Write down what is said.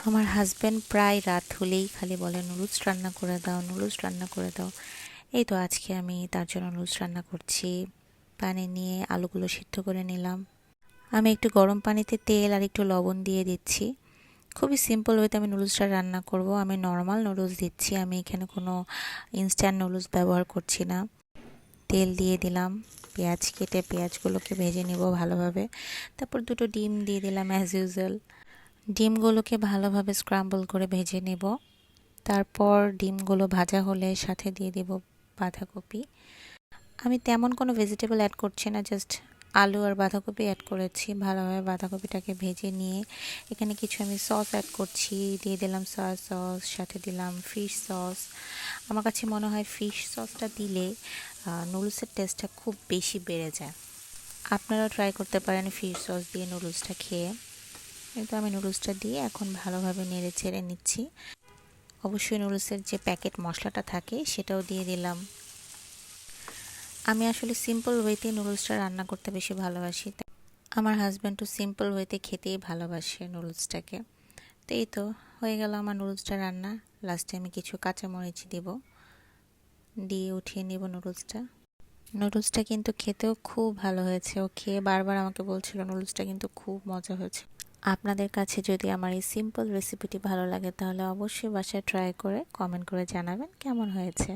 আমার হাজব্যান্ড প্রায় রাত হলেই খালি বলে নুডলস রান্না করে দাও, নুডলস রান্না করে দাও। এই তো আজকে আমি তার জন্য নুডলস রান্না করছি। পানি নিয়ে আলুগুলো সিদ্ধ করে নিলাম। আমি একটু গরম পানিতে তেল আর একটু লবণ দিয়ে দিচ্ছি। খুবই সিম্পল ওয়েতে আমি নুডলসটা রান্না করব। আমি নর্মাল নুডলস দিচ্ছি, আমি এখানে কোনো ইনস্ট্যান্ট নুডলস ব্যবহার করছি না। তেল দিয়ে দিলাম, পেঁয়াজ কেটে পেঁয়াজগুলোকে ভেজে নেব ভালোভাবে। তারপর দুটো ডিম দিয়ে দিলাম অ্যাজ ইউজুয়াল। ডিমগুলোকে ভালোভাবে স্ক্রাম্বল করে ভেজে নেব। তারপর ডিমগুলো ভাজা হলে সাথে দিয়ে দেব বাঁধাকপি। আমি তেমন কোনো ভেজিটেবল অ্যাড করছি না, জাস্ট আলু আর বাঁধাকপি অ্যাড করেছি। ভালোভাবে বাঁধাকপিটাকে ভেজে নিয়ে এখানে কিছু আমি সস অ্যাড করছি। দিয়ে দিলাম সয়া সস, সাথে দিলাম ফিশ সস। আমার কাছে মনে হয় ফিশ সসটা দিলে নুডলসের টেস্টটা খুব বেশি বেড়ে যায়। আপনারাও ট্রাই করতে পারেন ফিশ সস দিয়ে নুডলসটা খেয়ে। কিন্তু আমি নুডলসটা দিয়ে এখন ভালোভাবে নেড়ে চেড়ে নিচ্ছি। অবশ্যই নুডলসের যে প্যাকেট মশলাটা থাকে সেটাও দিয়ে দিলাম। আমি আসলে সিম্পল ওয়েতে নুডলসটা রান্না করতে বেশি ভালোবাসি। আমার হাজব্যান্ডও সিম্পল ওয়েতে খেতেই ভালোবাসে নুডলসটাকে। তো এই তো হয়ে গেল আমার নুডলসটা রান্না। লাস্টে আমি কিছু কাঁচামরিচ দেব, দিয়ে উঠিয়ে নেব নুডলসটা। নুডলসটা কিন্তু খেতেও খুব ভালো হয়েছে। ও খেয়ে বারবার আমাকে বলছিল নুডলসটা কিন্তু খুব মজা হয়েছে। আপনাদের কাছে যদি আমার এই সিম্পল রেসিপিটি ভালো লাগে তাহলে অবশ্যই বাসায় ট্রাই করে কমেন্ট করে জানাবেন কেমন হয়েছে।